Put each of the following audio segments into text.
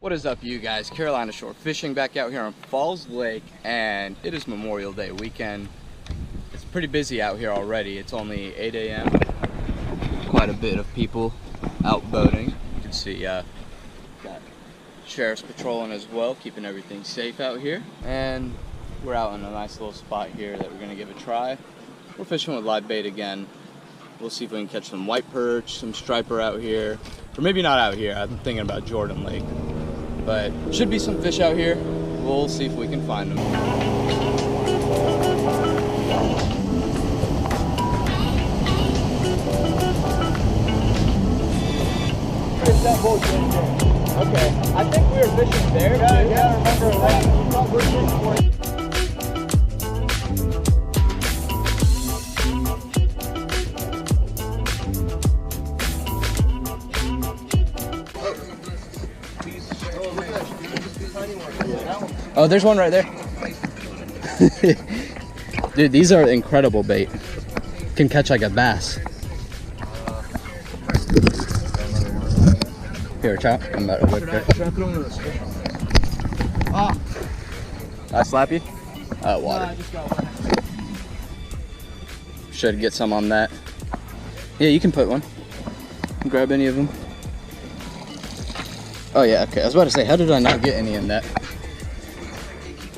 What is up, you guys? Carolina Shore Fishing back out here on Falls Lake, and it is Memorial Day weekend. It's pretty busy out here already. It's only 8 a.m. Quite a bit of people out boating. You can see got sheriff's patrolling as well, keeping everything safe out here. And we're out in a nice little spot here that we're gonna give a try. We're fishing with live bait again. We'll see if we can catch some white perch, some striper out here, or maybe not out here. I'm thinking about Jordan Lake. But should be some fish out here. We'll see if we can find them. Okay, I think we were fishing there. Yeah, too. Yeah, I remember that. You thought we were fishing for it. Oh, there's one right there. Dude, these are incredible bait. Can catch like a bass. Here, chop. I'm about to whip it. I slap you? Water. Should get some on that. Yeah, you can put one. Grab any of them. Oh yeah, okay. I was about to say, how did I not get any in that?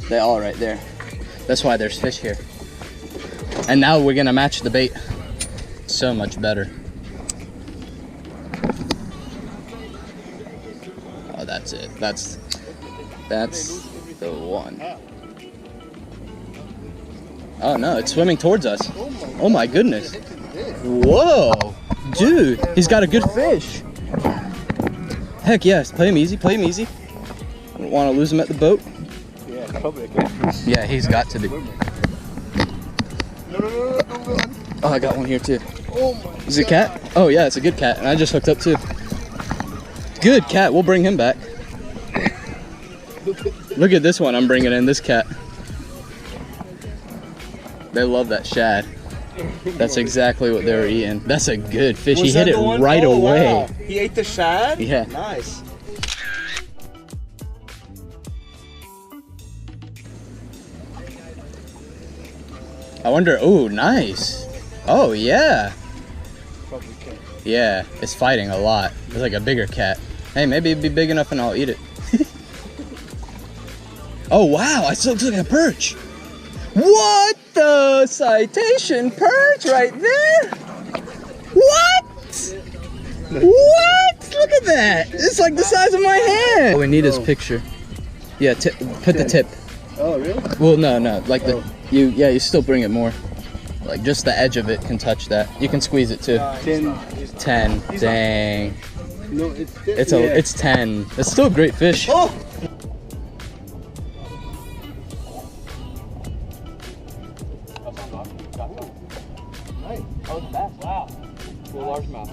They all right there. That's why there's fish here. And now we're gonna match the bait. So much better. Oh, that's it. That's the one. Oh no, it's swimming towards us. Oh my goodness. Whoa, dude, he's got a good fish. Heck yes, play him easy, play him easy. I don't want to lose him at the boat. Yeah, probably a good fish. Yeah, he's got to be. Oh, I got one here too. Is it a cat? Oh yeah, it's a good cat, and I just hooked up too. Good cat, we'll bring him back. Look at this one I'm bringing in, this cat. They love that shad. That's exactly what they were eating. That's a good fish. He hit it right away. Wow. He ate the shad? Yeah. Nice. I wonder, oh, nice. Oh, yeah. Yeah, it's fighting a lot. It's like a bigger cat. Hey, maybe it'd be big enough and I'll eat it. Oh, wow, it looks like a perch. What the citation perch right there? What? What? Look at that. It's like the size of my hand. All we need is picture. Yeah, put the tip. Oh, really? Well, no, like you still bring it more. Like just the edge of it can touch that. You can squeeze it too. 10. Dang. No, it's 10. It's still a great fish. Oh! Oh, bass. Wow. Full largemouth.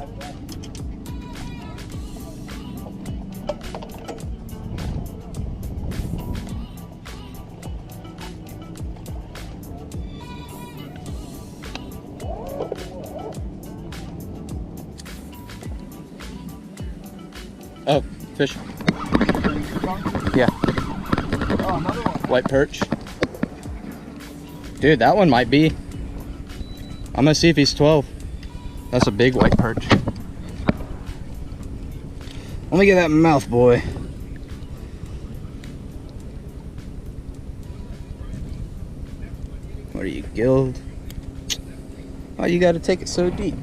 Oh, fish. Yeah. Oh, another one. White perch. Dude, that one might be. I'm gonna see if he's 12. That's a big white perch. Let me get that mouth, boy. What are you, gilled? Why you gotta take it so deep?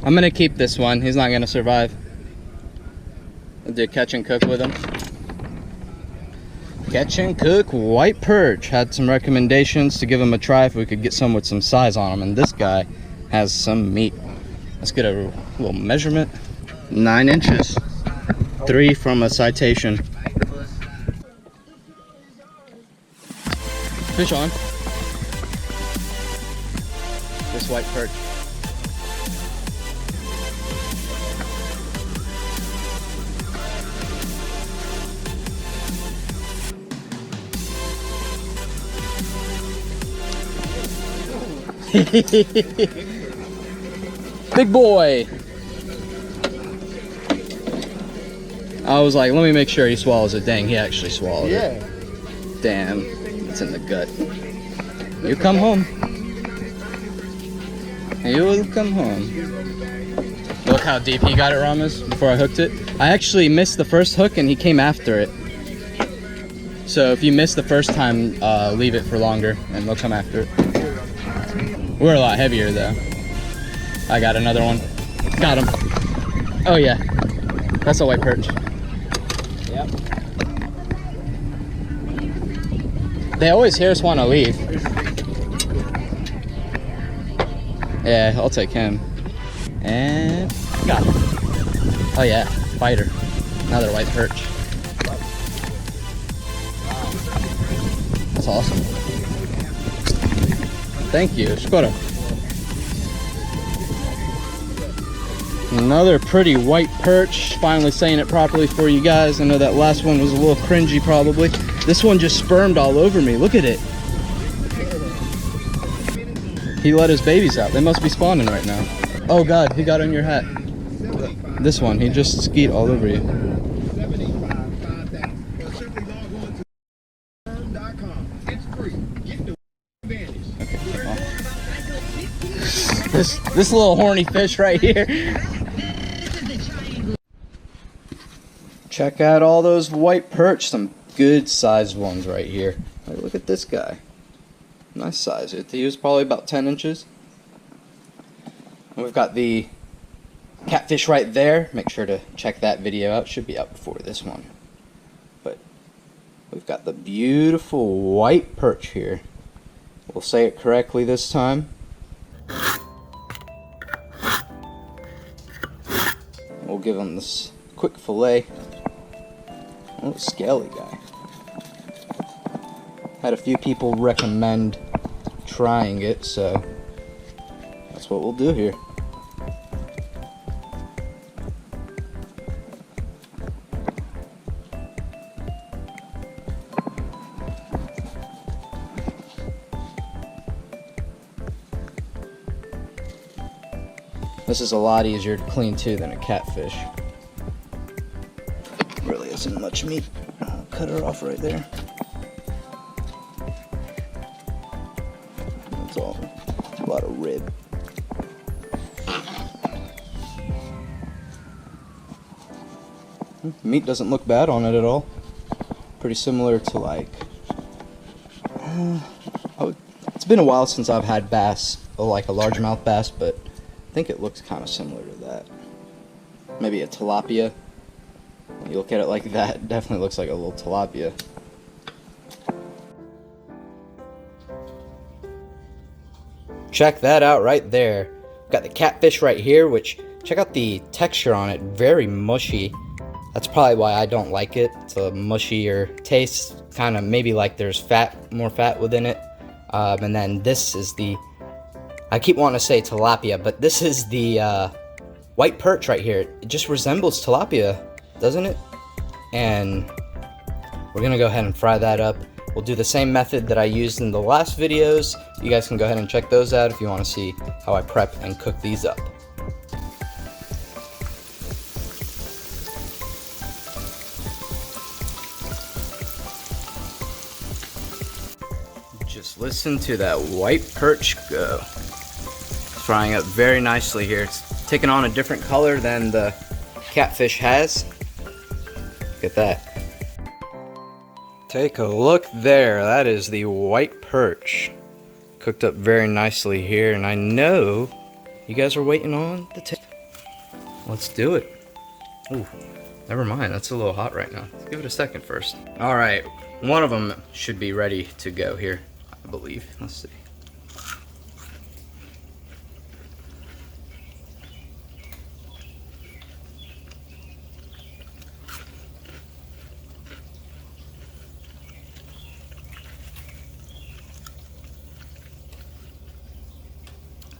I'm gonna keep this one. He's not gonna survive. I'll do catch and cook with him. Catch and cook white perch. Had some recommendations to give him a try if we could get some with some size on him, and this guy has some meat. Let's get a little measurement. 9 inches. 3 from a citation. Fish on. This white perch. Big boy. I was like, let me make sure he swallows it. Dang, he actually swallowed Yeah. it. Damn, it's in the gut. You come home. You will come home. Look how deep he got it, Ramos, before I hooked it. I actually missed the first hook and he came after it. So if you miss the first time, leave it for longer and they'll come after it. We're a lot heavier though. I got another one. Got him. Oh yeah, that's a white perch. Yep. They always hear us want to leave. Yeah, I'll take him. And got him. Oh yeah, fighter. Another white perch. That's awesome. Thank you. Skoro. Another pretty white perch. Finally saying it properly for you guys. I know that last one was a little cringy probably. This one just spermed all over me. Look at it. He let his babies out. They must be spawning right now. Oh God, he got on your hat. This one, he just skied all over you. This little horny fish right here. Check out all those white perch, some good sized ones right here. Like, look at this guy. Nice size. He was probably about 10 inches. And we've got the catfish right there. Make sure to check that video out. Should be out before this one. But we've got the beautiful white perch here. We'll say it correctly this time. We'll give him this quick fillet. Oh, scaly guy. Had a few people recommend trying it, so that's what we'll do here. This is a lot easier to clean too than a catfish. Really isn't much meat. I'll cut her off right there. That's all. A lot of rib. Meat doesn't look bad on it at all. Pretty similar to like... it's been a while since I've had bass, like a largemouth bass, but I think it looks kind of similar to that. Maybe a tilapia. When you look at it like that, it definitely looks like a little tilapia. Check that out right there. Got the catfish right here, which, check out the texture on it, very mushy. That's probably why I don't like it. It's a mushier taste, kind of maybe like there's more fat within it. And then this is the, I keep wanting to say tilapia, but this is the white perch right here. It just resembles tilapia, doesn't it? And we're gonna go ahead and fry that up. We'll do the same method that I used in the last videos. You guys can go ahead and check those out if you want to see how I prep and cook these up. Just listen to that white perch go. It's frying up very nicely here. It's taking on a different color than the catfish has. Look at that. Take a look there. That is the white perch. Cooked up very nicely here, and I know you guys are waiting on the taste. Let's do it. Ooh, never mind. That's a little hot right now. Let's give it a second first. All right, one of them should be ready to go here, I believe. Let's see.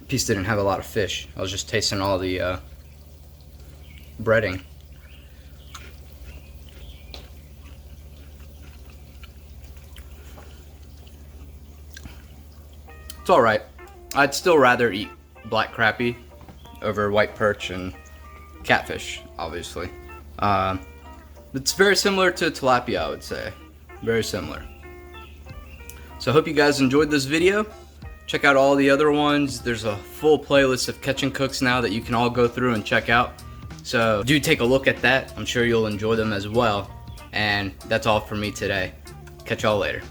Piece didn't have a lot of fish. I was just tasting all the breading. It's alright. I'd still rather eat black crappie over white perch and catfish, obviously. It's very similar to tilapia, I would say. Very similar. So I hope you guys enjoyed this video. Check out all the other ones. There's a full playlist of catch and cooks now that you can all go through and check out. So do take a look at that. I'm sure you'll enjoy them as well. And that's all for me today. Catch y'all later.